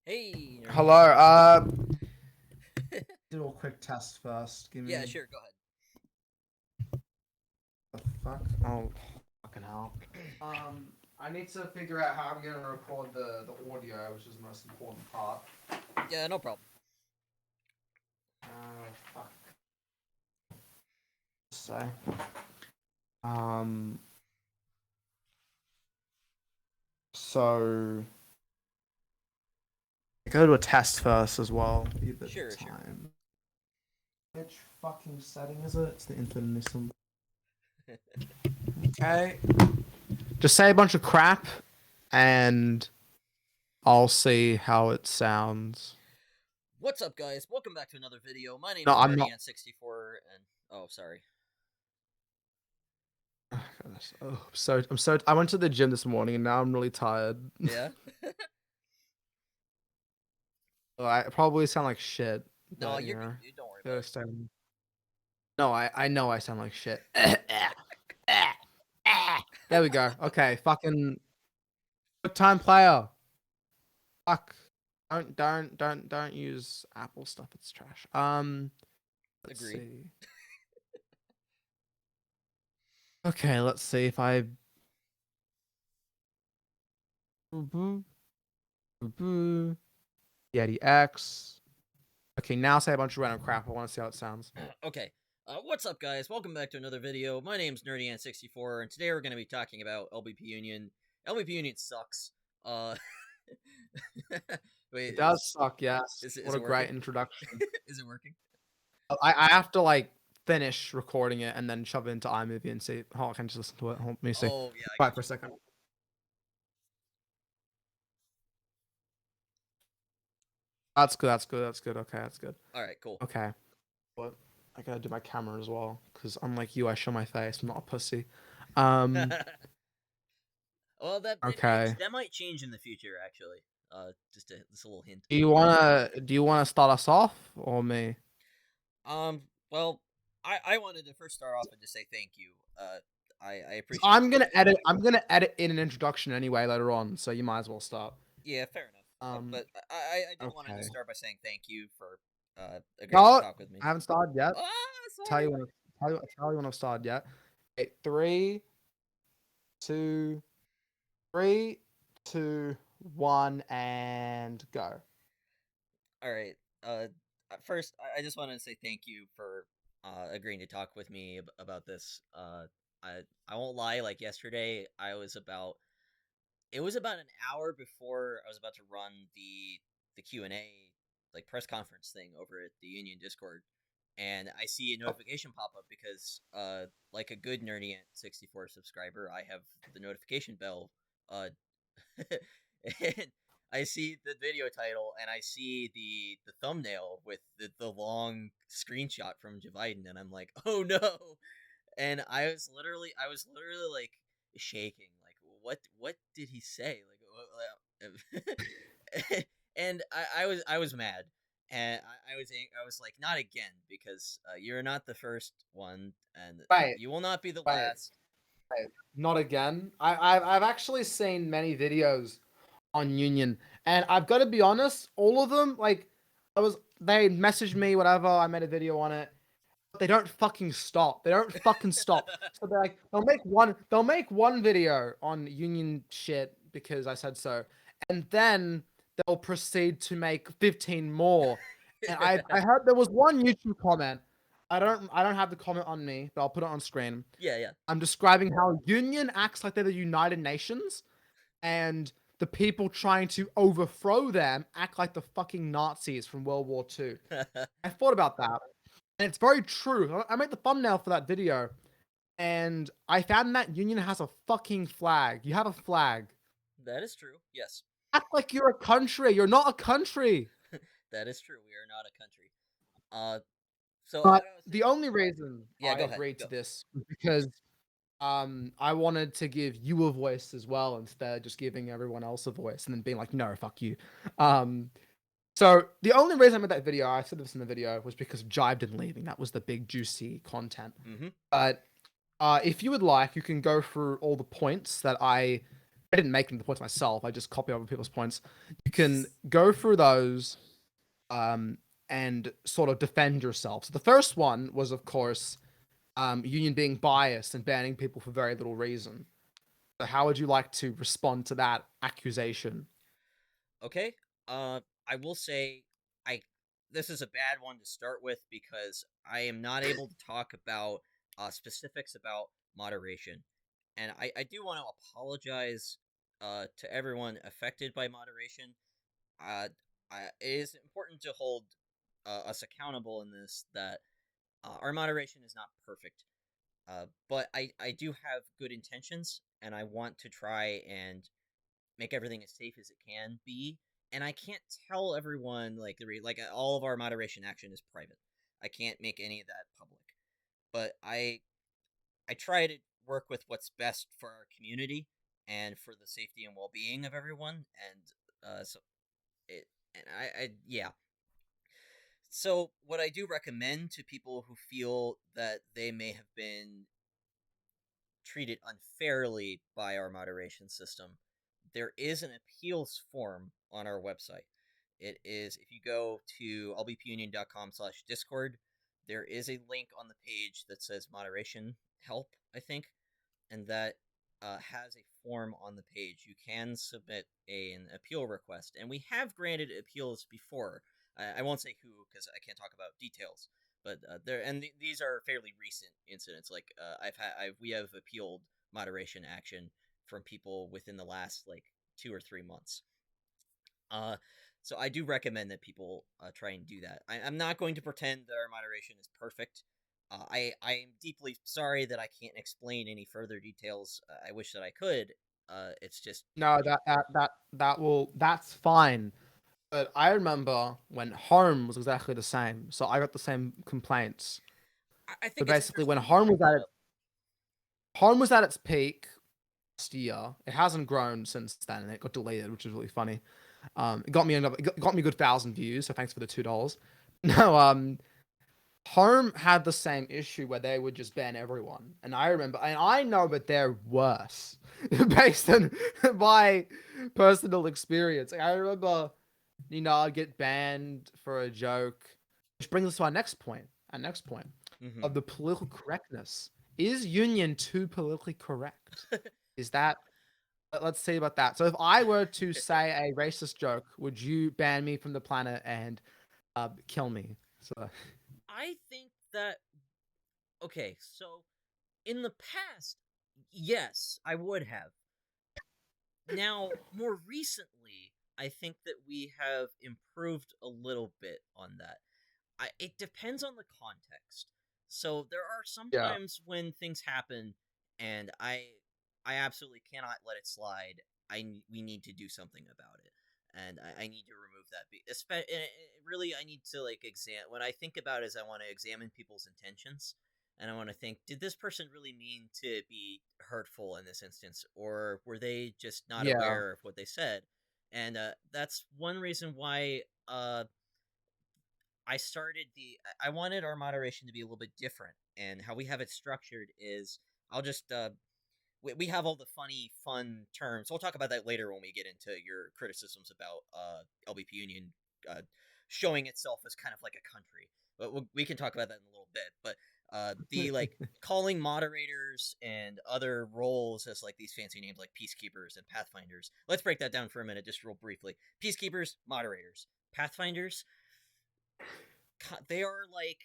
Hey, Hello, Nerdyant64. do a quick test first. Give Yeah, me sure, go the fuck. Oh, fucking hell. I need to figure out how I'm gonna record the audio, which is the most important part. ahead. Yeah, no problem. Fuck. So, um, so go to a test first as well. Be a bit Sure, of sure. time. Which fucking setting is it? It's the infinitesimal. Okay. Just say a bunch of crap, and I'll see how it sounds. What's up, guys? Welcome back to another video. My name No, is I'm not. Nerdyant64, and oh, sorry. Oh, goodness. Oh, I'm so. I went to the gym this morning and now I'm really tired. Yeah? I probably sound like shit, No, but you're good, dude. Don't worry about gotta it. stay. No, I know I sound like shit. There we go. Okay, fucking good time player. Fuck. Don't use Apple stuff. It's trash. Let's Agreed. see. Okay, let's see if I. Yeti X. Okay, now say a bunch of random crap. I want to see how it sounds. Okay. What's up, guys? Welcome back to another video. My name's Nerdyant64, and today we're going to be talking about LBP Union. LBP Union sucks. Uh, wait, It does suck, yes. is What it a great working? introduction. Is it working? I have to like finish recording it and then shove it into iMovie and see. Hold on, I can just listen to it. Hold, let me see. Oh, yeah, I Quiet got for a you. second. That's good. That's good. That's good. Okay, that's good. All right, cool. Okay. But I gotta do my camera as well because unlike you, I show my face. I'm not a pussy. Um. Well, Okay. that might change in the future, actually. Just a little hint. Do you wanna start us off or me? Well, I wanted to first start off and just say thank you. I appreciate I'm the gonna feedback. edit. I'm gonna edit in an introduction anyway later on, so you might as well start. Yeah, fair enough. Um. But I did want to Okay. just start by saying thank you for agreeing to No, talk with me. I haven't started yet. Ah, Tell you sorry. when. Tell you when I've started yet. Okay, three, two, three, two, one, and go. All right. First, I just wanted to say thank you for agreeing to talk with me about this. I won't lie. Like yesterday, I was about it was about an hour before I was about to run the Q&A like press conference thing over at the Union Discord, and I see a notification pop up because like a good Nerdyant64 subscriber, I have the notification bell uh and I see the video title and I see the thumbnail with the long screenshot from Javiden, and I'm like, "Oh no." And I was literally like shaking, like what did he say, and I was mad, and I was like, not again, because you're not the first one, and Wait, you will not be the wait, last. wait. Not again. I've actually seen many videos on Union, and I've got to be honest. All of them, like, they messaged me, whatever. I made a video on it. They don't fucking stop. They don't fucking stop. So they're like, they'll make one video on Union shit because I said so, and then they'll proceed to make 15 more. And I heard there was one YouTube comment. I don't have the comment on me, but I'll put it on screen. Yeah, yeah. I'm describing how Union acts like they're the United Nations, and the people trying to overthrow them act like the fucking Nazis from World War II. I thought about that. And it's very true. I made the thumbnail for that video, and I found that Union has a fucking flag. You have a flag. That is true. Yes, Act like you're a country. You're not a country. that is true. We are not a country. Uh, so But I was the thinking. only reason Yeah, I go ahead. agreed Go. to this was because I wanted to give you a voice as well instead of just giving everyone else a voice and then being like, no, fuck you. Um, so the only reason I made that video, I said this in the video, was because Jive didn't leaving. That was the big juicy content. Mm-hmm. But if you would like, you can go through all the points that I I didn't make them the points myself. I just copy other people's points. You can go through those um, and sort of defend yourself. So the first one was, of course, Union being biased and banning people for very little reason. So how would you like to respond to that accusation? Okay. I will say I this is a bad one to start with because I am not able to talk about specifics about moderation, and I do want to apologize to everyone affected by moderation. Uh, it is important to hold us accountable in this that our moderation is not perfect. But I do have good intentions, and I want to try and make everything as safe as it can be. And I can't tell everyone like all of our moderation action is private. I can't make any of that public. But I try to work with what's best for our community and for the safety and well being of everyone. And so it and I yeah. So what I do recommend to people who feel that they may have been treated unfairly by our moderation system, there is an appeals form on our website. It is, if you go to lbpunion.com/discord, there is a link on the page that says moderation help, I think, and that has a form on the page. You can submit an appeal request, and we have granted appeals before. I won't say who because I can't talk about details, but these are fairly recent incidents. Like we have appealed moderation action from people within the last like 2 or 3 months. Uh, so I do recommend that people try and do that. I'm not going to pretend that our moderation is perfect. I am deeply sorry that I can't explain any further details. I wish that I could. It's just No, that's fine. But I remember when Home was exactly the same. So I got the same complaints. I So think it's basically, when interesting you bring that up. Home was at its peak last year, it hasn't grown since then, and it got deleted, which is really funny. It got me a good 1,000 views. So thanks for the $2. No, Home had the same issue where they would just ban everyone, and I remember, and I know that they're worse based on my personal experience. Like, I remember, I'd get banned for a joke, which brings us to our next point. Our next point Mm-hmm. of the political correctness. Is Union too politically correct? Is that Let's see about that. So if I were to say a racist joke, would you ban me from the planet and kill me? So I think that okay. So in the past, yes, I would have. Now, more recently, I think that we have improved a little bit on that. It depends on the context. So there are yeah, sometimes when things happen, and I absolutely cannot let it slide. We need to do something about it, and I need to remove that. Really, I need to like examine. What I think about is I want to examine people's intentions, and I want to think: did this person really mean to be hurtful in this instance, or were they just not yeah, aware of what they said? And that's one reason why I wanted our moderation to be a little bit different, and how we have it structured is I'll just we have all the funny fun terms. We'll talk about that later when we get into your criticisms about LBP Union uh, showing itself as kind of like a country, but we can talk about that in a little bit. But the like calling moderators and other roles as like these fancy names like peacekeepers and pathfinders. Let's break that down for a minute just real briefly. Peacekeepers, moderators, pathfinders, they are like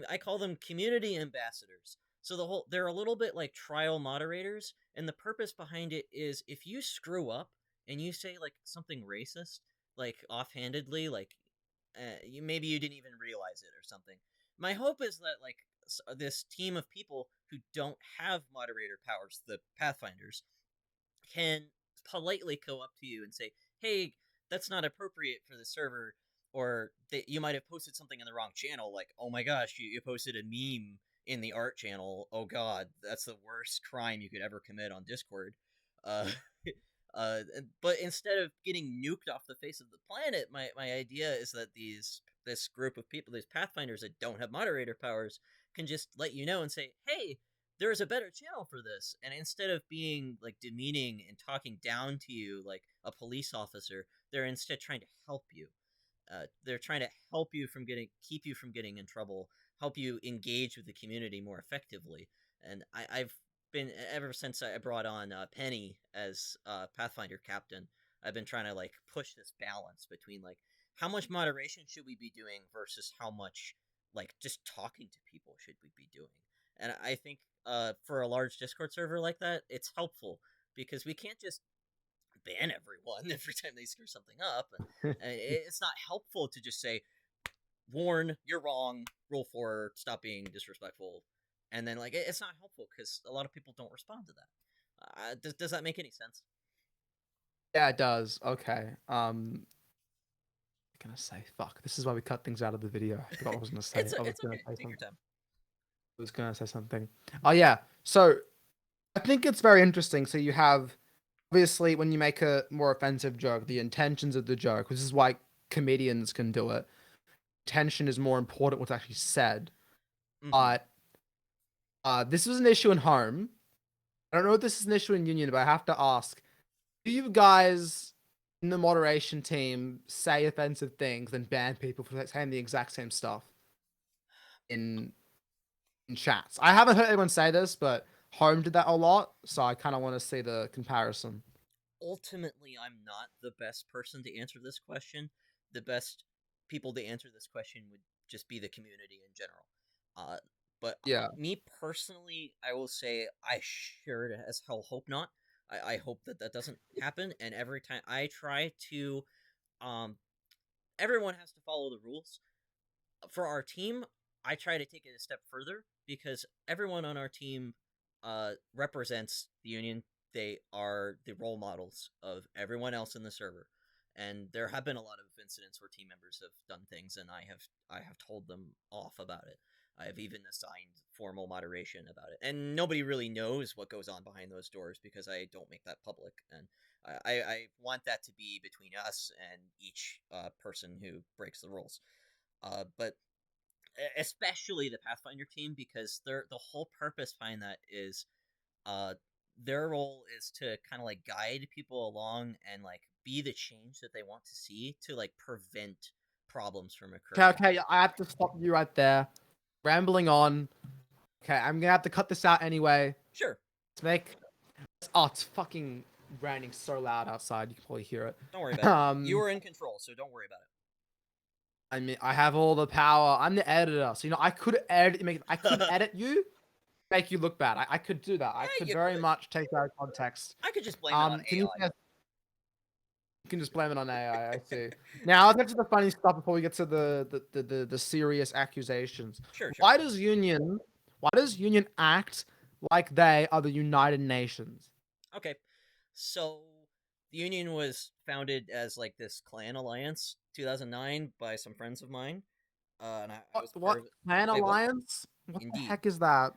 I call them community ambassadors. So they're a little bit like trial moderators, and the purpose behind it is if you screw up and you say like something racist, like offhandedly, like maybe you didn't even realize it or something. My hope is that like this team of people who don't have moderator powers, the pathfinders, can politely go up to you and say, "Hey, that's not appropriate for the server," or that you might have posted something in the wrong channel, like, "Oh my gosh, you posted a meme in the art channel. Oh god, that's the worst crime you could ever commit on Discord." Uh, but instead of getting nuked off the face of the planet, my idea is that this group of people, these pathfinders that don't have moderator powers, can just let you know and say, "Hey, there is a better channel for this. And instead of being like demeaning and talking down to you like a police officer, they're instead trying to help you. They're trying to help you from keep you from getting in trouble, help you engage with the community more effectively. And I've been, ever since I brought on Penny as Pathfinder captain, I've been trying to like push this balance between like how much moderation should we be doing versus how much like just talking to people should we be doing. And I think for a large Discord server like that, it's helpful because we can't just ban everyone every time they screw something up. And it's not helpful to just say, "Warn, you're wrong. Rule 4, stop being disrespectful." And then like it's not helpful because a lot of people don't respond to that. Does that make any sense? Yeah, it does. Okay. Gonna say fuck. This is why we cut things out of the video. I forgot what I was gonna say. I was It's gonna okay. say Take your something. time. I was gonna say something. Oh yeah. So I think it's very interesting. So you have obviously when you make a more offensive joke, the intentions of the joke. This is why comedians can do it. Intention is more important what's actually said. Mm-hmm. But this was an issue in home. I don't know if this is an issue in union, but I have to ask: do you guys in the moderation team say offensive things and ban people for saying the exact same stuff in chats? I haven't heard anyone say this, but home did that a lot, so I kind of want to see the comparison. Ultimately, I'm not the best person to answer this question. The best people to answer this question would just be the community in general. Uh, but Yeah. me personally, I will say I sure as hell hope not. I hope that that doesn't happen. And every time I try to, um, everyone has to follow the rules. For our team, I try to take it a step further because everyone on our team represents the union. They are the role models of everyone else in the server, and there have been a lot of incidents where team members have done things, and I have told them off about it. I have even assigned formal moderation about it, and nobody really knows what goes on behind those doors because I don't make that public, and I want that to be between us and each person who breaks the rules. But especially the Pathfinder team because the whole purpose behind that is uh their role is to kind of like guide people along and like be the change that they want to see to like prevent problems from Okay, occurring. okay, I have to stop you right there. Rambling on. Okay, I'm gonna have to cut this out anyway. Sure, Let's make. Oh, it's fucking raining so loud outside. You can probably hear don't worry it. about it. You are in control, so don't worry about I mean, I have all the power. I'm the editor, so it. I could edit. I could edit you, make you look bad. I could do that. I Yeah, could you very could. much take that out of context. I could just blame it on Can you? AI. Yes, you can just blame it on AI. I see. Now I'll get to the funny stuff before we get to the serious accusations. Sure, sure. Why does Union? Why does Union act like they are the United Nations? Okay, so the Union was founded as like this clan alliance 2009 by some friends of mine, and I What? was part What? of it. Clan Wait, what? Alliance? What the Indeed. heck is that?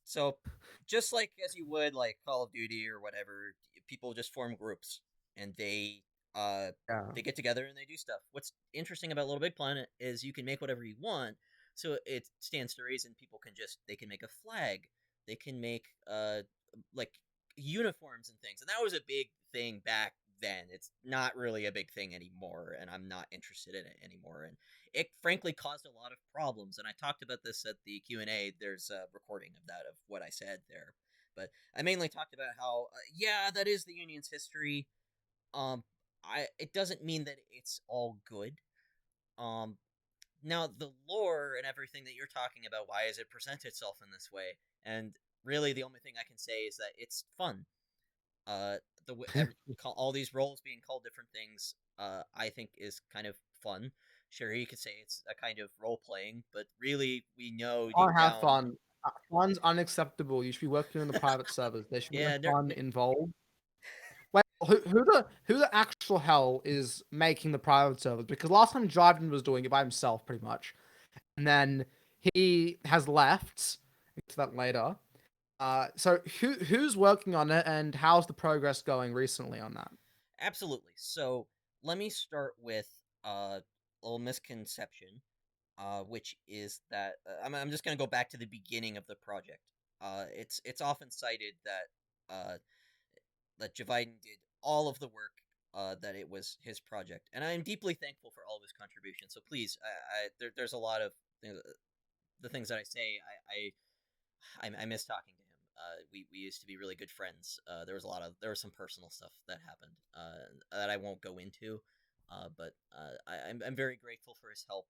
So, just like as you would like Call of Duty or whatever, people just form groups and uh Yeah. they get together and they do stuff. What's interesting about Little Big Planet is you can make whatever you want. So it stands to reason people can just they can make a flag, they can make like uniforms and things. And that was a big thing back then. It's not really a big thing anymore, and I'm not interested in it anymore. And it frankly caused a lot of problems. And I talked about this at the Q&A. There's a recording of that, of what I said there. But I mainly talked about how, yeah, that is the Union's history. It doesn't mean that it's all good. Um, Now the lore and everything that you're talking about, why does it present itself in this way? And really, the only thing I can say is that it's fun. Uh, all these roles being called different things, I think is kind of fun. Sure, you could say it's a kind of role playing, but really, we know I deep have down, fun. Fun's unacceptable. You should be working on the private servers. There should be no yeah, fun involved. Wait, who the actual hell is making the private servers? Because last time Driven was doing it by himself, pretty much, and then he has left. Get to that later. So who's working on it, and how's the progress going recently on that? absolutely. So let me start with a little misconception, which is that I'm just gonna go back to the beginning of the project. it's often cited that Javiden did all of the work, that it was his project, and I'm deeply thankful for all of his contributions. So please, there's a lot of the things that I say. I miss talking to him. We used to be really good friends. There was some personal stuff that happened, that I won't go into, but I'm very grateful for his help,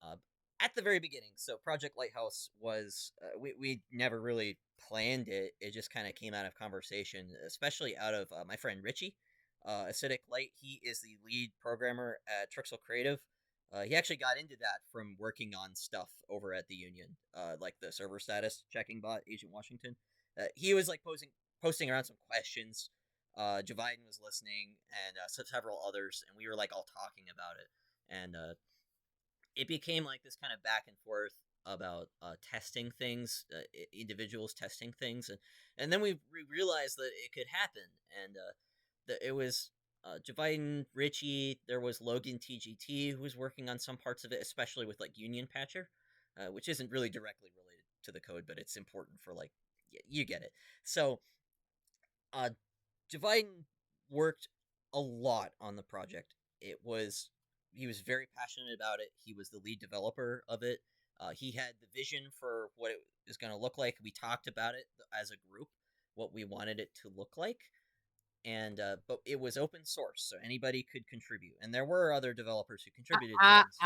uh, at the very beginning. So Project Lighthouse was, we never really planned it. It just kind of came out of conversation, especially out of, my friend Richie, Acidic Light. He is the lead programmer at Trixel Creative. He actually got into that from working on stuff over at the Union, like the server status checking bot, Agent Washington. He was like posting around some questions. Javiden was listening, and several others, and we were like all talking about it. And it became like this kind of back and forth about, testing things, individuals testing things, and then we realized that it could happen, and it was, Javiden, Richie. There was Logan TGT who was working on some parts of it, especially with like Union Patcher, which isn't really directly related to the code, but it's important for like, you get it. So, uh, Javiden worked a lot on the project. It was He was very passionate about it. He was the lead developer of it. He had the vision for what it was going to look like. We talked about it as a group, what we wanted it to look like, and but it was open source, so anybody could contribute, and there were other developers who contributed things.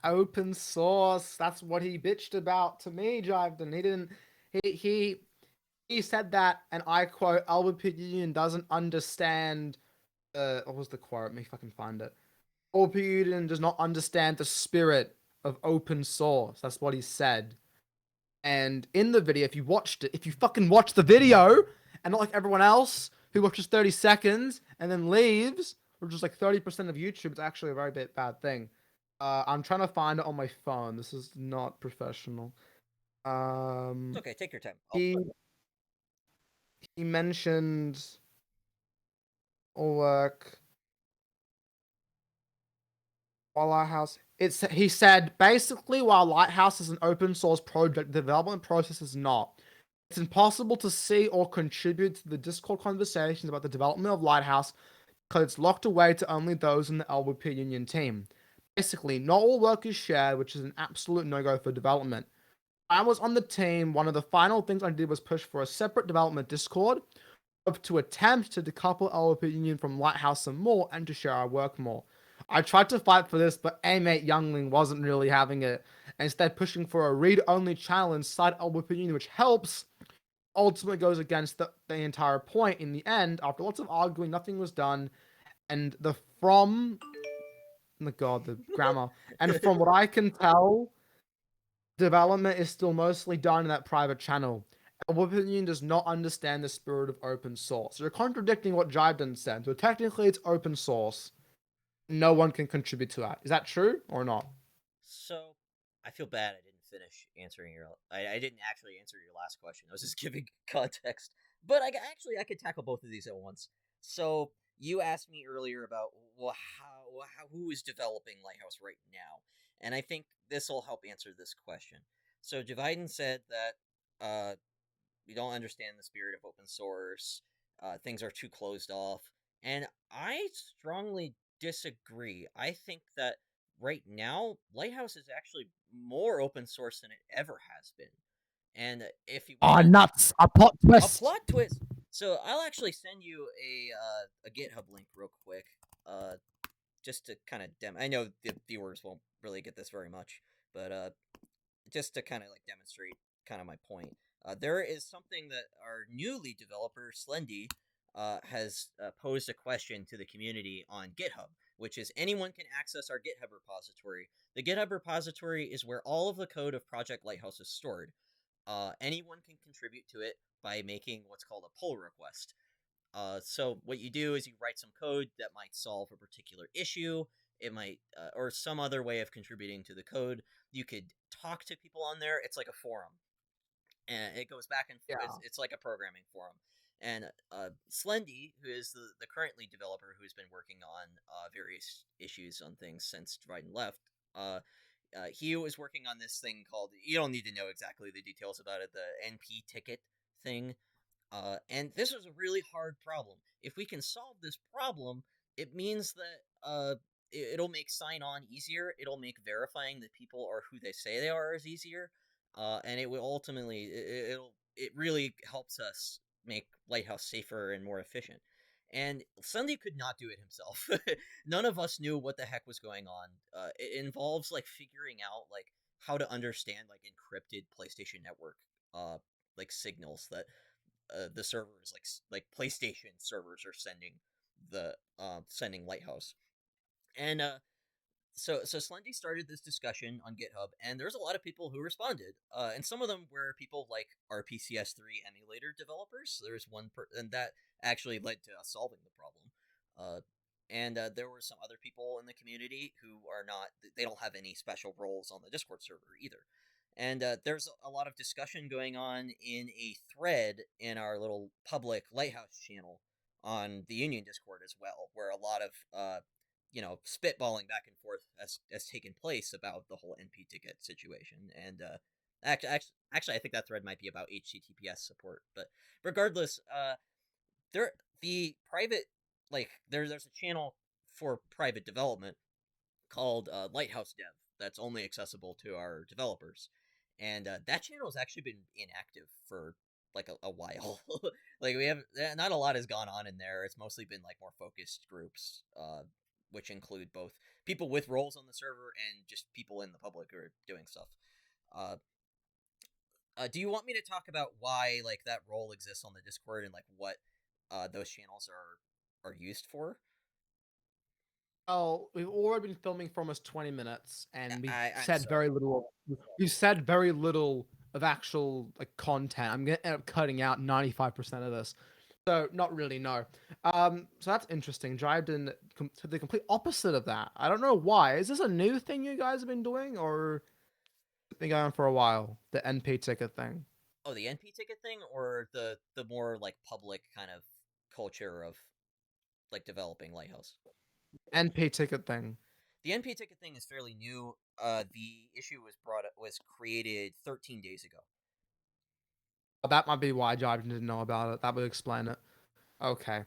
Open source. That's what he bitched about to me, Jivedon. He didn't. He he he said that, and I quote: "Albert Union doesn't understand." What was the quote? Let me fucking find it. Albert Union does not understand the spirit of open source. That's what he said. And in the video, if you watched it, if you fucking watch the video, and not like everyone else who watches 30 seconds and then leaves, which is like 30% of YouTube, it's actually a very bad thing. I'm trying to find it on my phone. This is not professional. It's Um, okay, take your time. he he mentioned all work while Lighthouse. He said basically while Lighthouse is an open source project, the development process is not. It's impossible to see or contribute to the Discord conversations about the development of Lighthouse because it's locked away to only those in the LWP Union team. Basically, not all work is shared, which is an absolute no-go for development. I was on the team. One of the final things I did was push for a separate development Discord to attempt to decouple LWP Union from Lighthouse some more and to share our work more. I tried to fight for this, but A-Mate Youngling wasn't really having it, and instead pushing for a read-only channel inside LWP Union, which helps, ultimately goes against the entire point. In the end, after lots of arguing, nothing was done, and oh my god, the grammar. And from what I can tell, development is still mostly done in that private channel. Opinion does not understand the spirit of open source. You're contradicting what Jivedon said. So technically, it's open source. No one can contribute to that. Is that true or not? So I feel bad I didn't finish answering your. I didn't actually answer your last question. I was just giving context, but I could tackle both of these at once. So you asked me earlier about, well, how who is developing Lighthouse right now, and I think this will help answer this question. So Javiden said that, we don't understand the spirit of open source. Things are too closed off, and I strongly disagree. I think that right now, Lighthouse is actually more open source than it ever has been. And if you Oh, want nuts! A plot a twist. plot twist, so I'll actually send you a GitHub link real quick, uh, just to kind of I know the viewers won't really get this very much, but just to kind of like demonstrate kind of my point. There is something that our new lead developer, Slendy, has posed a question to the community on GitHub, which is anyone can access our GitHub repository. The GitHub repository is where all of the code of Project Lighthouse is stored. Anyone can contribute to it by making what's called a pull request. So what you do is you write some code that might solve a particular issue. It might, or some other way of contributing to the code. You could talk to people on there. It's like a forum, and it goes back and forth. Yeah. It's like a programming forum. And Slendy, who is the current lead developer who's been working on various issues on things since Dryden left, he was working on this thing called. You don't need to know exactly the details about it. The NP ticket thing. And this was a really hard problem. If we can solve this problem, it means that it'll make sign on easier. It'll make verifying that people are who they say they are is easier. And it will ultimately it really helps us make Lighthouse safer and more efficient. And Sunday could not do it himself. None of us knew what the heck was going on. It involves like figuring out like how to understand like encrypted PlayStation Network like signals that the servers like PlayStation servers are sending the sending Lighthouse. And so Slendy started this discussion on GitHub, and there's a lot of people who responded. And some of them were people like RPCS3 emulator developers. There's and that actually led to us solving the problem. And there were some other people in the community who are not. They don't have any special roles on the Discord server either. And there's a lot of discussion going on in a thread in our little public Lighthouse channel on the Union Discord as well, where a lot of spitballing back and forth has taken place about the whole NP ticket situation. And actually, I think that thread might be about HTTPS support. But regardless, there the private there's a channel for private development called Lighthouse Dev that's only accessible to our developers, and that channel has actually been inactive for like a while. Like we have not a lot has gone on in there. It's mostly been like more focused groups, which include both people with roles on the server and just people in the public who are doing stuff. Uh, do you want me to talk about why like that role exists on the Discord and like what those channels are used for? Oh, we've already been filming for almost 20 minutes, and I'm sorry. we've said very little of actual like content. I'm gonna end up cutting out 95% of this. So not really, no. So that's interesting. Dryden to the complete opposite of that. I don't know why. Is this a new thing you guys have been doing, or it's been going on for a while? The NP ticket thing. Oh, the NP ticket thing, or the more like public kind of culture of like developing Lighthouse. NP ticket thing. The NP ticket thing is fairly new. The issue was created 13 days ago. That might be why Dryden didn't know about it. That would explain it. Okay.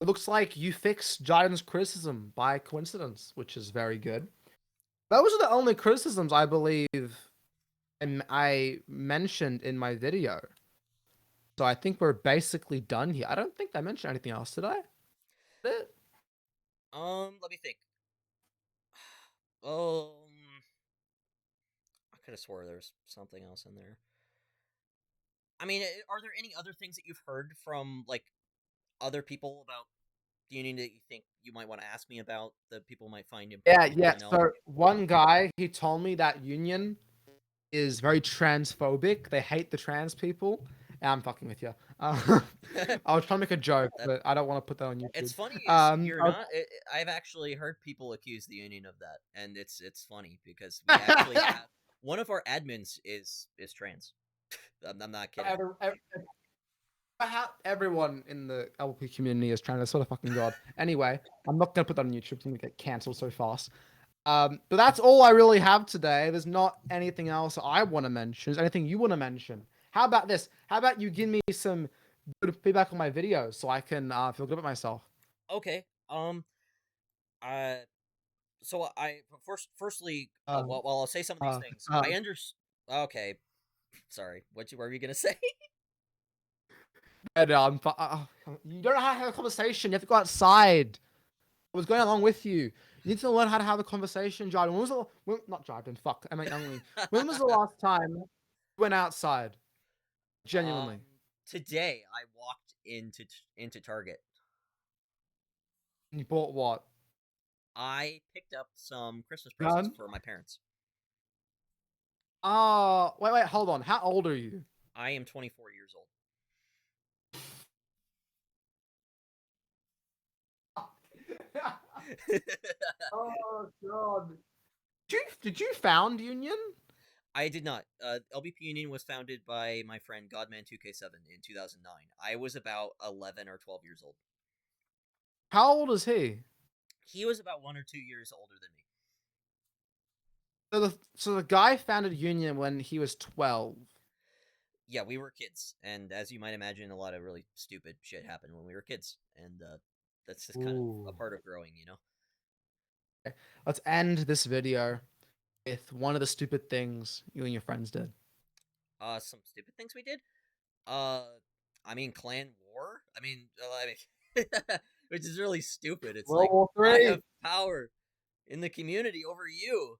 It looks like you fixed Dryden's criticism by coincidence, which is very good. Those are the only criticisms I believe I mentioned in my video. So I think we're basically done here. I don't think I mentioned anything else, did I? Did it? Let me think. I could have swore there was something else in there. I mean, are there any other things that you've heard from like other people about the Union that you think you might want to ask me about that people might find Yeah, important yeah. to know? So one guy, he told me that Union is very transphobic. They hate the trans people. I'm fucking with you. I was trying to make a joke, That but I don't want to put that on it's YouTube. funny is you're I was- not. I've actually heard people accuse the Union of that, and it's funny because we actually have one of our admins is trans. I'm not kidding. every, every, everyone in the LP community is trying to sort of fucking god. Anyway, I'm not gonna put that on YouTube. It's gonna get cancelled so fast. But that's all I really have today. There's not anything else I want to mention. Is there anything you want to mention? How about this? How about you give me some good feedback on my videos so I can feel good about myself? Okay. Uh. So firstly, Uh, well, I'll say some of these uh, things. uh, I understand. Okay. Sorry. What were you gonna say? and, you don't know how to have a conversation. You have to go outside. I was going along with you. You need to learn how to have a conversation, Jordan. Not Jordan, fuck, I meant Youngling. When was the last time you went outside? um. Genuinely. Today I walked into Target. And you bought what? I picked up some Christmas presents Gun? for my parents. Oh, wait, hold on. How old are you? I am 24 years old. Oh god. Did you found Union? I did not. LBP Union was founded by my friend Godman2K7 in 2009. I was about 11 or 12 years old. How old is he? He was about 1 or 2 years older than me. So the guy founded Union when he was 12. Yeah, we were kids, and as you might imagine, a lot of really stupid shit happened when we were kids, and that's just kind of a Ooh. part of growing, you know. Okay. Let's end this video with one of the stupid things you and your friends did. Some stupid things we did. Uh, I mean, clan war. Which is really stupid. It's World like War I Three. have power in the community over you.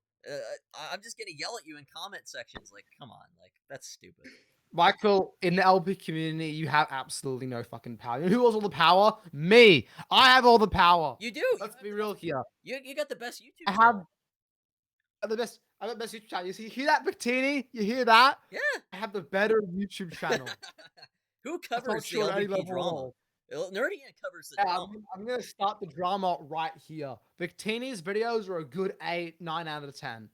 I'm just gonna yell at you in comment sections. Like, come on, like that's stupid. Michael, in the LP community, you have absolutely no fucking power. You know who has all the power? Me. I have all the power. You do. You Let's have be the real best. here. You got the best YouTube I have channel. the best. I have the best YouTube channel. You hear that, Bactini? You hear that? Yeah. I have the better YouTube channel. Who That's not covers the true on any LBP level at drama? all. Nerdyant covers the Yeah, drama. I'm gonna start the drama right here. Victini's videos are a good 8, 9 out of 10.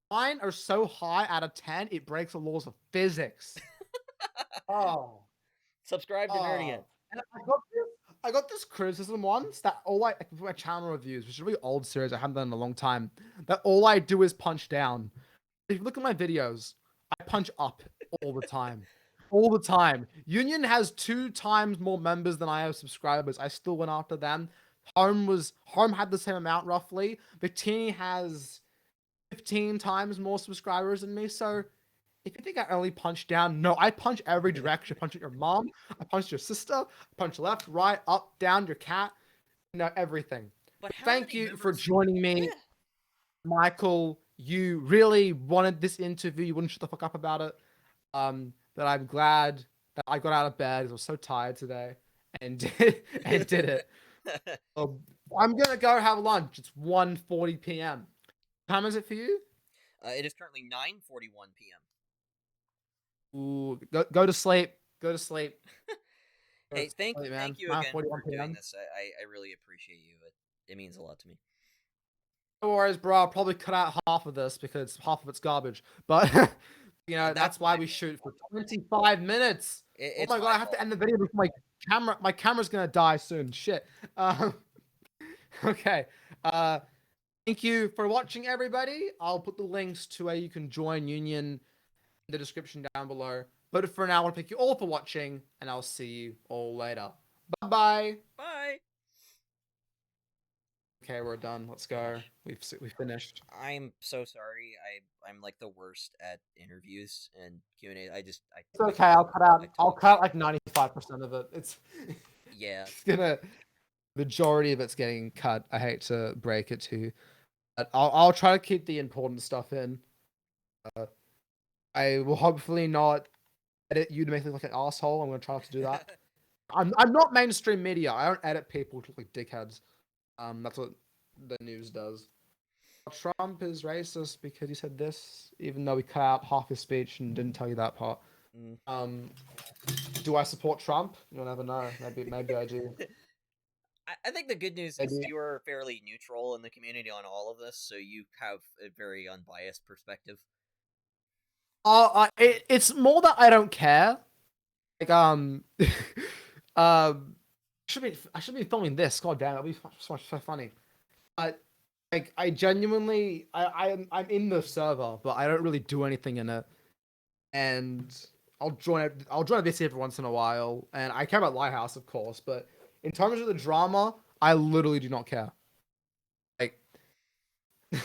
Mine are so high out of 10, it breaks the laws of physics. Oh, Subscribe to Nerdyant. oh. And I got this criticism once that all like my channel reviews, which is a really old series I haven't done in a long time, that all I do is punch down. If you look at my videos, I punch up all the time. All the time. Union has 2 times more members than I have subscribers. I still went after them. Home had the same amount roughly. Victini has 15 times more subscribers than me. So if you think I only punch down, no, I punch every direction. I punch at your mom, I punch your sister, I punch left, right, up, down, your cat, everything. But But how thank many you for members? joining me, Yeah. Michael. You really wanted this interview. You wouldn't shut the fuck up about it. That I'm glad that I got out of bed because I was so tired today and did it. I'm gonna go have lunch. It's 1:40 p.m. What time is it for you? It is currently 9:41 p.m. Ooh, go to sleep. Go to sleep. Go to Hey, sleep, man. thank you again 9:41 for doing p.m. this. I really appreciate you. It means a lot to me. No worries, bro. I'll probably cut out half of this because half of it's garbage. But That's that's why my we fault. shoot for 25 minutes. Oh It's my god, my I have to fault. end the video before my camera's gonna die soon. Shit. Um, okay. Uh, thank you for watching, everybody. I'll put the links to where you can join Union in the description down below. But for now, I want to thank you all for watching, and I'll see you all later. Bye bye. Bye. Okay, we're done. Let's go. Gosh, We finished. I'm so sorry. I'm like the worst at interviews and Q&A. I It's okay. I'll cut out. I I'll talk cut shit. like 95% of it. It's Yeah. it's gonna majority of it's getting cut. I hate to break it to you, but I'll try to keep the important stuff in. Uh, I will hopefully not edit you to make me look like an asshole. I'm gonna try not to do that. I'm not mainstream media. I don't edit people to look like dickheads. That's what the news does. Trump is racist because he said this, even though we cut out half his speech and didn't tell you that part. Mm. Um, do I support Trump? You'll never know. Maybe I do. I think the good news is Maybe. you are fairly neutral in the community on all of this, so you have a very unbiased perspective. It's more that I don't care. Like I should be filming this. God damn, it'll be so funny. But like I genuinely I'm in the server, but I don't really do anything in it. And I'll join a VC every once in a while, and I care about Lighthouse, of course. But in terms of the drama, I literally do not care. Like that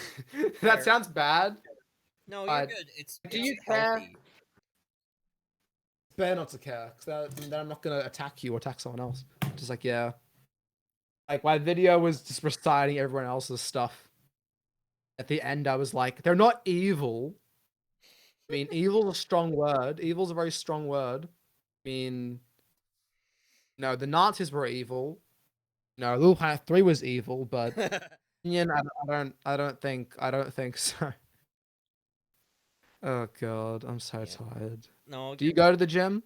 Fair. sounds bad, No, you're but good. do It's you care? healthy. Better not to care, because then I'm not gonna attack you or attack someone else. Just like, yeah, like my video was just reciting everyone else's stuff. At the end, I was like, they're not evil. I mean, evil's a strong word. Evil's a very strong word. I mean, no, the Nazis were evil. No, Little Planet 3 was evil, but Union, I don't think so. Oh god, I'm so Yeah. tired. No, Do you good. go to the gym?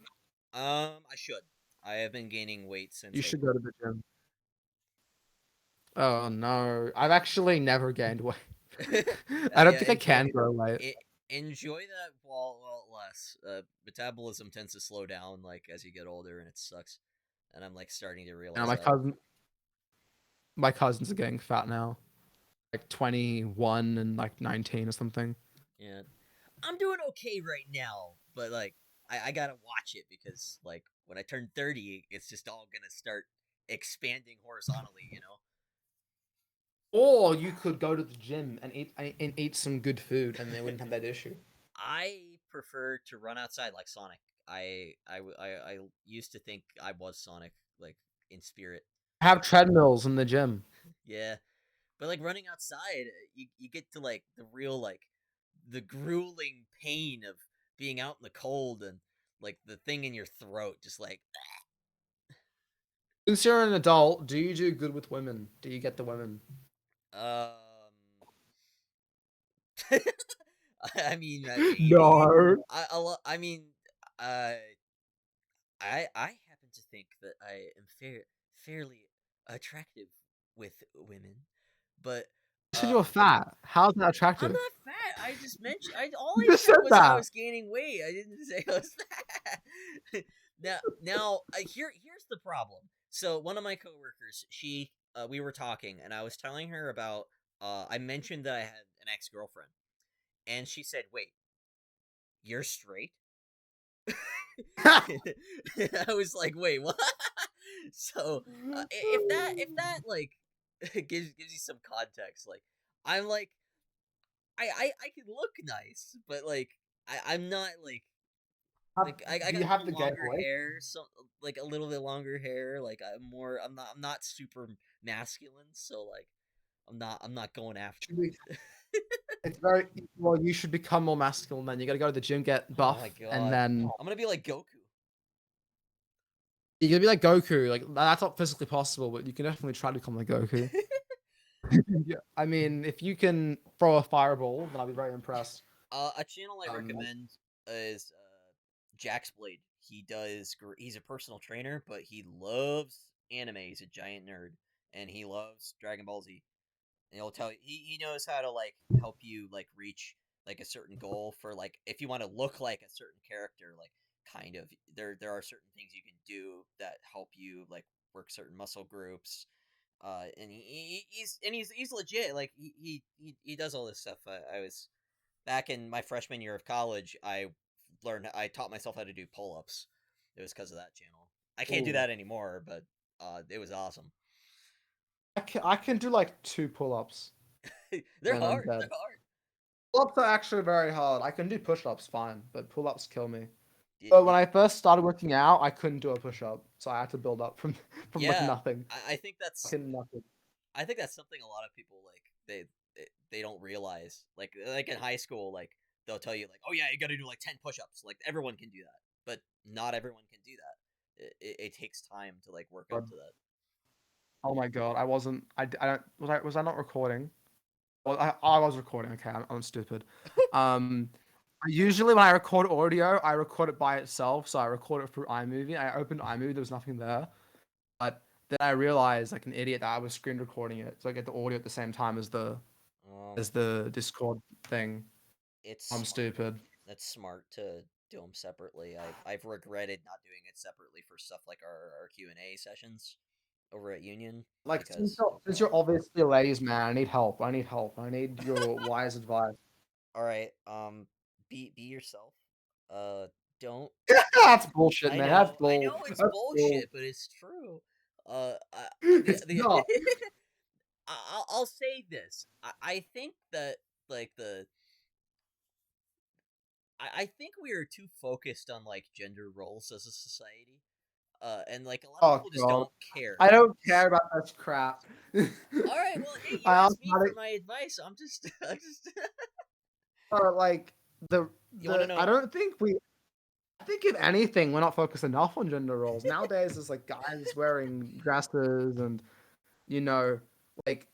I should. I have been gaining weight You since should go to the gym. Oh no, I've actually never gained weight. I don't yeah, think I can grow weight. e- enjoy that while less. Metabolism tends to slow down like as you get older, and it sucks. And I'm like starting to You know, realize that. my cousins are getting fat now, like 21 and like 19 or something. Yeah, I'm doing okay right now, but like I gotta watch it because like when I turn 30, it's just all gonna start expanding horizontally. You know, Or you could go to the gym and eat some good food, and they wouldn't have that issue. I prefer to run outside like Sonic. I used to think I was Sonic, like in spirit. Have treadmills in the gym. Yeah, but like running outside, you get to like the real like the grueling pain of being out in the cold and like the thing in your throat, just like Since you're an adult, do you do good with women? Do you get the women? um. I mean, maybe. No. I mean, uh, I happen to think that I am fairly attractive with women, but You said you were like fat. How's that I'm attractive? not fat. I just mentioned all You I just said said was I that. was gaining weight. I didn't say I was fat. Now here's the problem. So one of my coworkers, she we were talking and I was telling her about I mentioned that I had an ex-girlfriend and she said, "Wait, you're straight?" I was like, "Wait, what?" So, if that like gives you some context, like I'm like I can look nice, but like I'm not like I Do you got have the gay longer voice? hair, so like a little bit longer hair. Like I'm not super masculine, so like I'm not going after Should we- it. It's very well. You should become more masculine. Then you got to go to the gym, get Oh my buff, and god, then I'm gonna be like Goku. you're gonna be like Goku. Like that's not physically possible, but you can definitely try to become like Goku. Yeah. I mean, if you can throw a fireball, then I'll be very impressed. A channel I Um, recommend is Jack's Blade. He's a personal trainer, but he loves anime. He's a giant nerd, and he loves Dragon Ball Z. And he'll tell you he knows how to like help you like reach like a certain goal for like if you want to look like a certain character, like kind of there are certain things you can do that help you like work certain muscle groups. And he's legit. Like he does all this stuff. I was back in my freshman year of college. I taught myself how to do pull ups. It was because of that channel. I can't do ooh. that anymore, but it was awesome. I can do like 2 pull-ups, They're and I'm hard. They're dead. hard. Pull-ups are actually very hard. I can do push-ups fine, but pull-ups kill me. Did, But when did, I first started working out, I couldn't do a push-up, so I had to build up from from like yeah, nothing. I think that's Fucking nothing. I think that's something a lot of people like they don't realize. Like in high school, like they'll tell you like, oh yeah, you got to do like 10 push-ups. Like everyone can do that, but not everyone can do that. It takes time to like work up God. to that. Oh my god, I wasn't. I don't. Was I not recording? Well, I was recording. Okay, I'm stupid. Um, usually when I record audio, I record it by itself. So I record it through iMovie. I opened iMovie, there was nothing there. But then I realized, like an idiot, that I was screen recording it, so I get the audio at the same time as the Um, as the Discord thing. it's I'm smart. stupid. That's smart to do them separately. I've regretted not doing it separately for stuff like our Q&A sessions over at Union Like since because you're obviously a ladies' man, I need help. I need help. I need your wise advice. all right, be yourself. Uh, don't. That's bullshit, I man. That's know, I bull. know it's That's bull. bullshit, but it's true. The It's the not. I'll say this. I think that like I think we are too focused on like gender roles as a society. And like a lot of Oh people just god. don't care. I don't care about this crap. All right, well, hey, you I asked asked me how for to, my advice. I'm just, I just. like the You want to I know? don't think we I think if anything, we're not focused enough on gender roles. Nowadays there's like guys wearing dresses and you know, like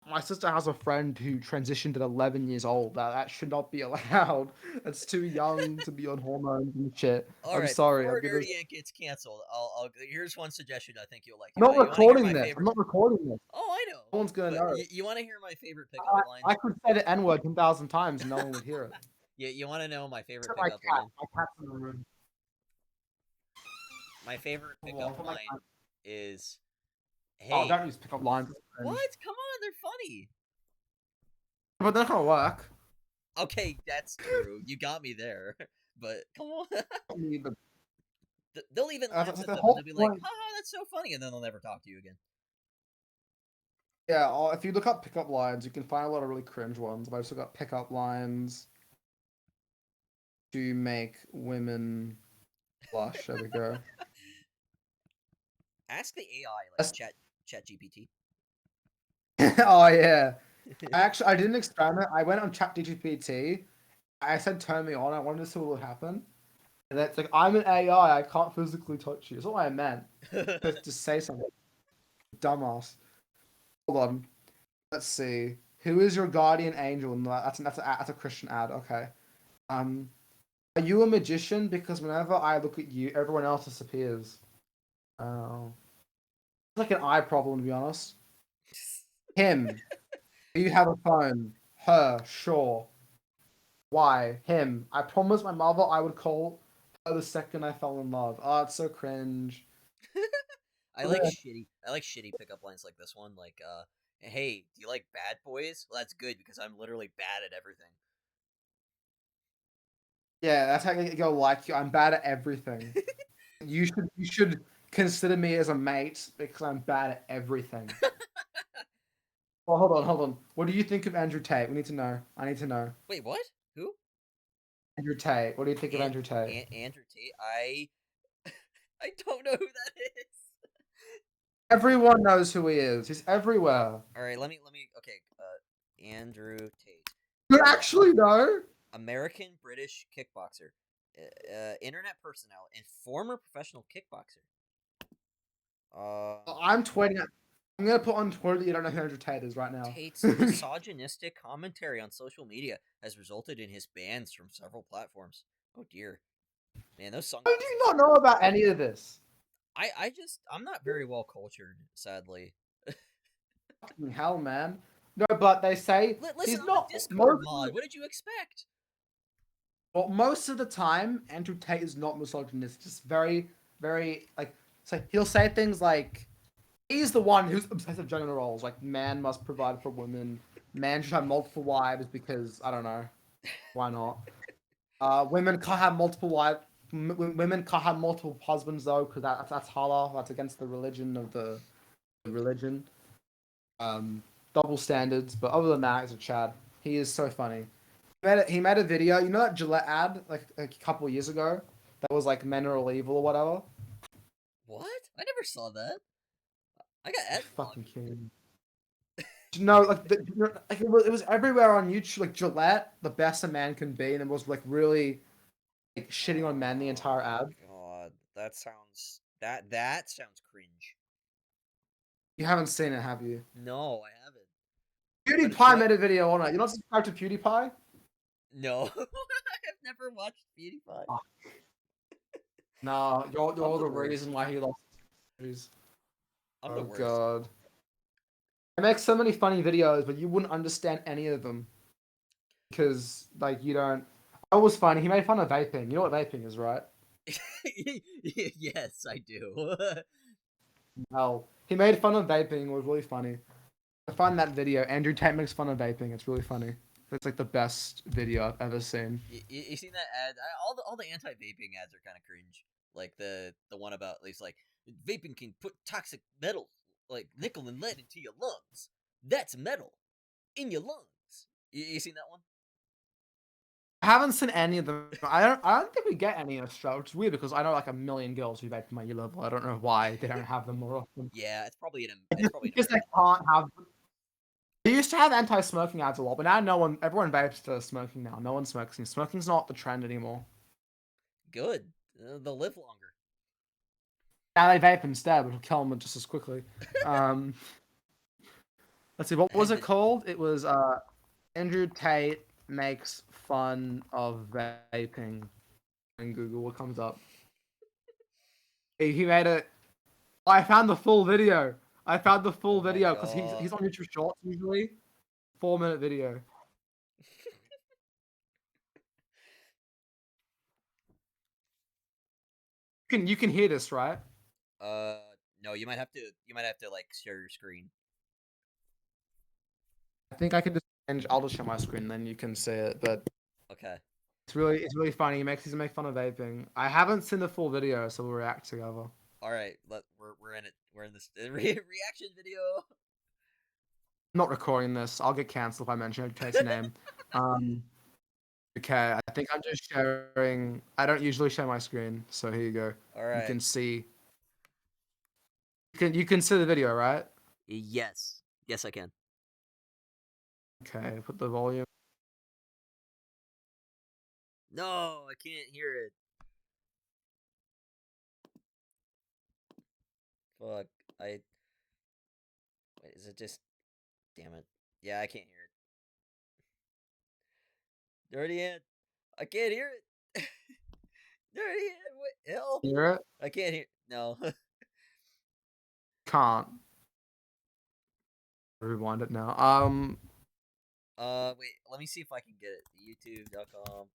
my sister has a friend who transitioned at 11 years old. That should not be allowed. That's too young to be on hormones and shit. All I'm right, sorry. before There's Nerdyant gets canceled, here's one suggestion I think you'll like. I'm not You want to hear recording my this. I'm favorite? not recording this. Oh, I know. No one's gonna But know. you want to hear my favorite pickup line? I could say the N word 10,000 times and no one would hear it. You want to know my favorite Except my pickup cat. line? My cat's in the room. My favorite pickup Well, for my line cat. is, Oh, "Hey, don't use pickup lines. It's cringe. what? Come on, they're funny." But they're not gonna work. Okay, that's true. You got me there. But come on. They'll even laugh That's at the them and whole they'll be like, point. haha, that's so funny. And then they'll never talk to you again. Yeah, if you look up pickup lines, you can find a lot of really cringe ones. But I just look up pickup lines to make women blush. There we go. Ask the AI, like That's- Chat GPT. oh yeah. I did an experiment. I went on ChatGPT. I said turn me on. I wanted to see what would happen. And it's like I'm an AI. I can't physically touch you. That's what I meant. Just say something. Dumbass. Hold on. Let's see. Who is your guardian angel? No, that's a Christian ad. Okay. Um, are you a magician? Because whenever I look at you, everyone else disappears. Oh, it's like an eye problem, to be honest. Him. Do you have a phone? Her. Sure. Why? Him. I promised my mother I would call her the second I fell in love. Oh, it's so cringe. I like shitty pickup lines like this one. Like, hey, do you like bad boys? Well, that's good because I'm literally bad at everything. Yeah, that's how you go. Like you. I'm bad at everything. You should consider me as a mate because I'm bad at everything. Well, hold on. What do you think of Andrew Tate? We need to know. I need to know. Wait, what? Who? Andrew Tate. What do you think of An- Andrew Tate? Andrew Tate? I don't know who that is. Everyone knows who he is. He's everywhere. All right, let me. Okay, Andrew Tate, You actually know? American British kickboxer, internet personnel, and former professional kickboxer. Uh, I'm 20. I'm gonna put on Twitter that you don't know who Andrew Tate is right now. Tate's misogynistic commentary on social media has resulted in his bans from several platforms. Oh dear, man, those How do sunglasses. you not know about any of this? I'm not very well cultured, sadly. Fucking hell, man. No, but they say Listen, he's I'm a not Discord mod. What did you expect? most of the time. Andrew Tate is not misogynist. Just very, very like. So he'll say things like, "He's the one who's obsessed with gender roles. Like, man must provide for women. Man should have multiple wives because I don't know why not. Women can't have multiple wives. Women can't have multiple husbands though because that's halal. That's against the religion of the religion. Um, double standards. But other than that, he's a Chad. He is so funny. He made a video. You know that Gillette ad like a couple years ago that was like men are all evil or whatever. What? I never saw that. I got ad Fucking blocked. kidding. No, like it was everywhere on YouTube. Like Gillette, the best a man can be, and it was like really like shitting on men the entire Oh ad. god, that sounds cringe. You haven't seen it, have you? No, I haven't. But PewDiePie made a video on it. You're not subscribed to PewDiePie? no, I've never watched PewDiePie. Oh, no, I'm you're the the reason worst. why he lost his series. I'm the Oh worst. god. I make so many funny videos, but you wouldn't understand any of them because like you don't. I was funny. He made fun of vaping. You know what vaping is, right? Yes, I do. Well, he made fun of vaping. It was really funny. I find that video. Andrew Tate makes fun of vaping. It's really funny. It's like the best video I've ever seen. You seen that ad? All the anti vaping ads are kind of cringe. Like the one about he's like vaping can put toxic metals like nickel and lead into your lungs. That's metal in your lungs. You seen that one? I haven't seen any of them. I don't think we get any in Australia, which is weird because I know like a million girls who vape my year level. I don't know why they don't have them more often. Yeah, it's probably Just in because they America. can't have. They used to have anti-smoking ads a lot, but now no one, everyone vapes to smoking now. No one smokes. Smoking's not the trend anymore. Good. They'll live longer. Now they vape instead, which will kill them just as quickly. Um, let's see, what was And it called? It was Andrew Tate makes fun of vaping. In Google, what comes up? He made it. I found the full video. I found the full oh my video because he's god. on YouTube Shorts usually. 4 minute video. You can hear this, right? Uh, no, you might have to like share your screen. I think I can just And I'll just share my screen, then you can see it. But Okay. it's really funny. He's make fun of vaping. I haven't seen the full video, so we'll react together. All right. We're in it. We're in this reaction video. I'm not recording this. I'll get cancelled if I mention Kate's name. Um, okay, I think I'm just sharing. I don't usually share my screen, so here you go. All You right. can see. You can see the video, right? Yes. Yes, I can. Okay, put the volume. No, I can't hear it. Fuck. I. Wait, is it just? Damn it. Yeah, I can't hear it. Nerdyant. I can't hear it. Nerdyant. What? Help. Hear it? I can't hear. No. Can't. Rewind it now. Wait. Let me see if I can get it. YouTube.com.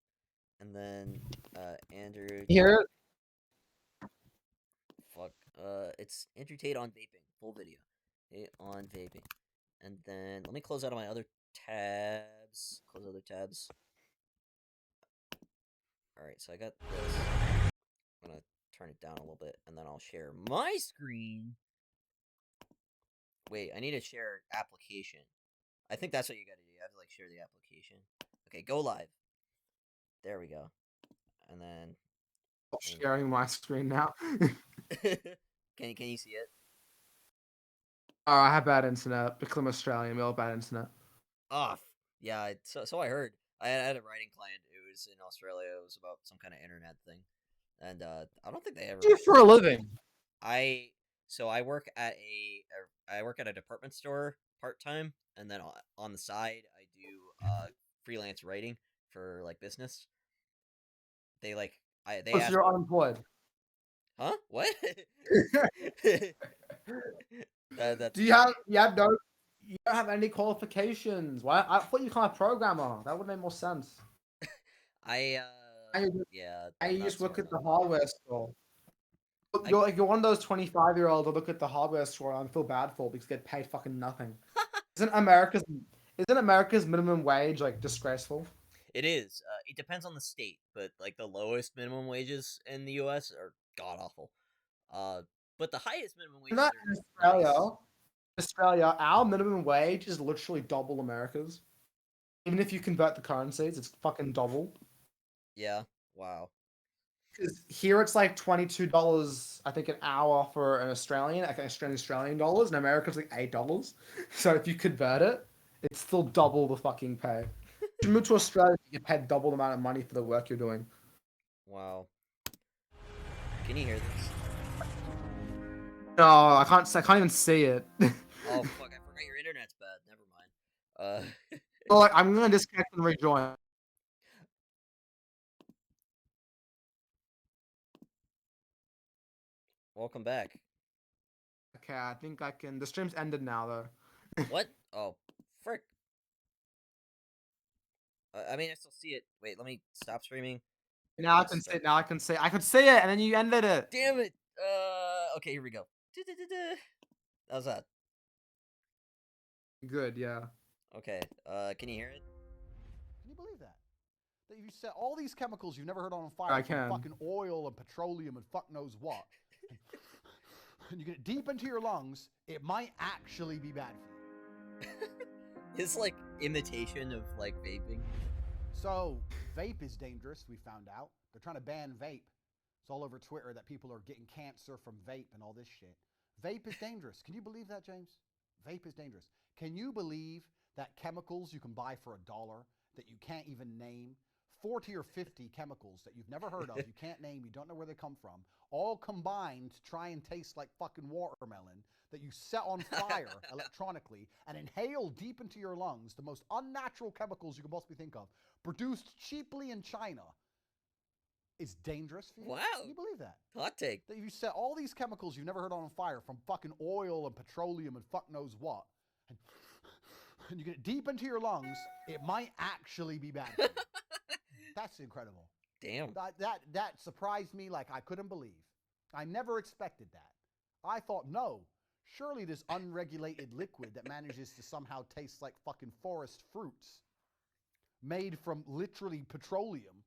And then, Andrew. Hear it? Fuck. It's Andrew Tate on vaping. Full video. Tate on vaping. And then let me close out of my other tabs. Close other tabs. Alright, so I got this. I'm gonna turn it down a little bit, and then I'll share my screen. Wait, I need to share application. I think that's what you gotta do. You have to like share the application. Okay, go live. There we go. And then Sharing my screen now. can you see it? Oh, I have bad internet because I'm Australian. We all have bad internet. Off. Yeah, so I heard. I had a writing client. It was in Australia. It was about some kind of internet thing, and I don't think they ever. Do for a living. I I work at I work at a department store part time, and then on the side I do freelance writing for like business. They like they Oh, so ask you're unemployed. huh what that's Do you have no? You don't have any qualifications. Why? I thought you kind of programmer. That would make more sense. I yeah And I'm you not just look smart at the enough. hardware store. I You're one of those 25-year-olds that look at the hardware store and feel bad for because they get paid fucking nothing. Isn't America's minimum wage like disgraceful? It is. It depends on the state, but like the lowest minimum wages in the U.S. are god awful. Uh, but the highest minimum In wages that in are nice. Australia, our minimum wage is literally double America's. Even if you convert the currencies, it's fucking double. Yeah. Wow. Because here it's like $22, I think, an hour for an Australian, like Australian dollars, and America's like $8. So if you convert it, it's still double the fucking pay. If you move to Australia, you get paid double the amount of money for the work you're doing. Wow. Can you hear this? No, I can't. I can't even see it. Oh fuck! I forgot your internet's bad. Never mind. So, like, I'm gonna disconnect and rejoin. Welcome back. Okay, I think I can. The stream's ended now, though. What? Oh, frick. I mean, I still see it. Wait, let me stop streaming. Now I can see it. Now I can see. I could see it, and then you ended it. Damn it. Okay, here we go. How's that? Good, yeah. Okay. Can you hear it? Can you believe that? That you set all these chemicals you've never heard on fire I from can. fucking oil and petroleum and fuck knows what, and you get it deep into your lungs, it might actually be bad for you. It's like imitation of like vaping. So, vape is dangerous, we found out. They're trying to ban vape. It's all over Twitter that people are getting cancer from vape and all this shit. Vape is dangerous. Can you believe that, James? Vape is dangerous. Can you believe that chemicals you can buy for $1 that you can't even name, 40 or 50 chemicals that you've never heard of, you can't name, you don't know where they come from, all combined to try and taste like fucking watermelon, that you set on fire electronically and inhale deep into your lungs the most unnatural chemicals you can possibly think of, produced cheaply in China, is dangerous for you? Wow. Can you believe that? Hot take. That if you set all these chemicals you've never heard on fire from fucking oil and petroleum and fuck knows what, and you get it deep into your lungs, it might actually be bad for you. That's incredible. Damn. That surprised me like I couldn't believe. I never expected that. I thought, no, Surely this unregulated liquid that manages to somehow taste like fucking forest fruits made from literally petroleum.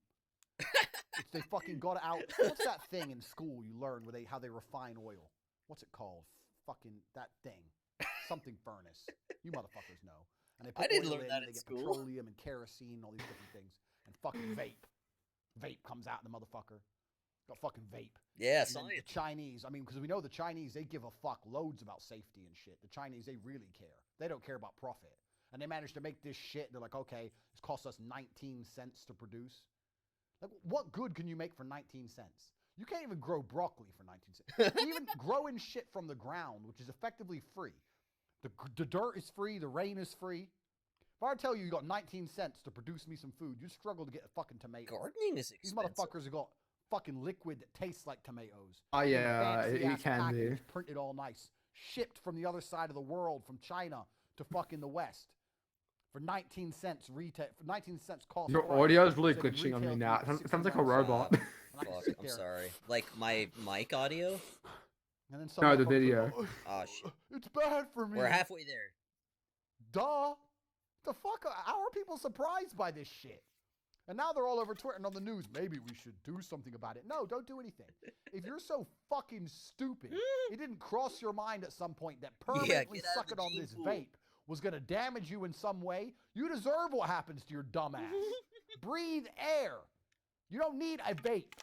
They fucking got out. What's that thing in school you learn where how they refine oil? What's it called? Fucking that thing. Something furnace. You motherfuckers know. And they put I didn't oil learn in, that and in they get school. petroleum and kerosene and all these different things. And fucking vape. Vape comes out in the motherfucker. Got fucking vape. Yeah, And then science. the Chinese, I mean, because we know the Chinese, they give a fuck loads about safety and shit. The Chinese, they really care. They don't care about profit. And they managed to make this shit. They're like, okay, it's cost us 19 cents to produce. Like, what good can you make for 19 cents? You can't even grow broccoli for 19 cents. Even growing shit from the ground, which is effectively free. The dirt is free. The rain is free. If I tell you got 19 cents to produce me some food, you struggle to get a fucking tomato. Gardening is These expensive. motherfuckers have got fucking liquid that tastes like tomatoes. Oh yeah, Fancy it ass can be. package, printed all nice, shipped from the other side of the world, from China to fucking the West, for 19 cents retail. For 19 cents cost. Your price. audio is really So they glitching on me retail now. for It sounds like a 69 cents. robot. And I can Fuck, sit I'm there. sorry. Like my mic audio? And then No, the motherfucker's video. Like, Oh shit. It's bad for me. We're halfway there. Duh. The fuck? How are people surprised by this shit? And now they're all over Twitter and on the news. Maybe we should do something about it. No, don't do anything. If you're so fucking stupid, it didn't cross your mind at some point that permanently get out of sucking the on gene this pool. vape was going to damage you in some way. You deserve what happens to your dumb ass. Breathe air. You don't need a vape.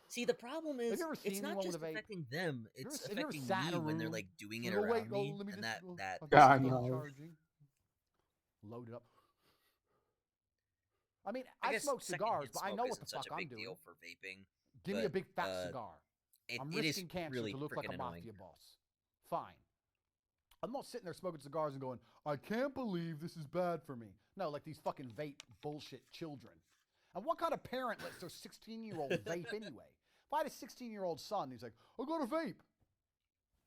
See, the problem is, you ever seen it's not anyone just with a vape? affecting them; Have you it's ever- have you ever affecting sat in me a when they're room like doing You it go, around wait, me, let me and just, that I'm Yeah, I just know. charging. Load it up. I mean, I I guess smoke cigars, secondhand but I smoke know what isn't the such fuck a I'm big doing. deal for vaping. Give me a but, big fat cigar. I'm It is risking cancer really to look like a freaking annoying. mafia boss. Fine. I'm not sitting there smoking cigars and going, I can't believe this is bad for me. No, like these fucking vape bullshit children. And what kind of parent lets their 16-year-old vape anyway? If I had a 16-year-old son, he's like, I got a vape.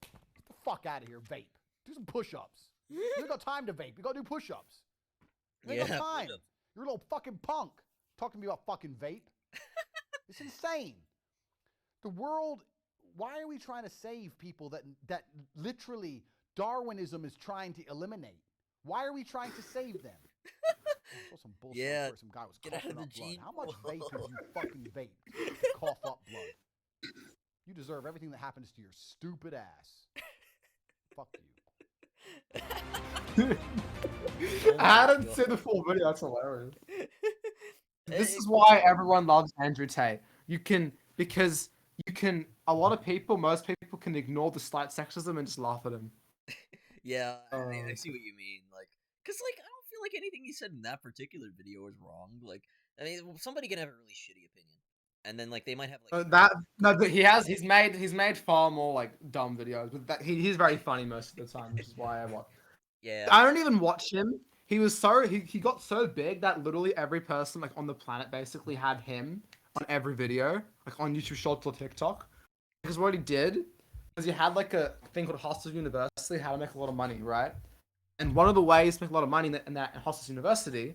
Get the fuck out of here, vape. Do some push-ups. You ain't got time to vape. You got to do push-ups. You ain't got time. push-ups. You're a little fucking punk. Talk to me about fucking vape. It's insane. The world, why are we trying to save people that literally Darwinism is trying to eliminate? Why are we trying to save them? I saw some bullshit Yeah, where some guy was get out coughing of the up blood. gene How much pool. vape have you fucking vaped to cough up blood? You deserve everything that happens to your stupid ass. Fuck you. I my hadn't seen the God. full video. That's hilarious. This It- is why everyone loves Andrew Tate. Because a lot of people, most people can ignore the slight sexism and just laugh at him. Yeah, I Oh. see what you mean. Like, cause like I don't feel like anything he said in that particular video is wrong. Like, I mean, somebody can have a really shitty opinion, and then like they might have like But he's made far more like dumb videos, but he's very funny most of the time, which is why I watch. yeah. I don't even watch him. He got so big that literally every person like on the planet basically had him on every video, like on YouTube Shorts or TikTok. Because what he did is he had like a thing called Hostage University, how to make a lot of money, right? And one of the ways to make a lot of money in that Hostage University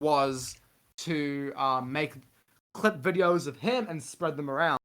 was to make clip videos of him and spread them around.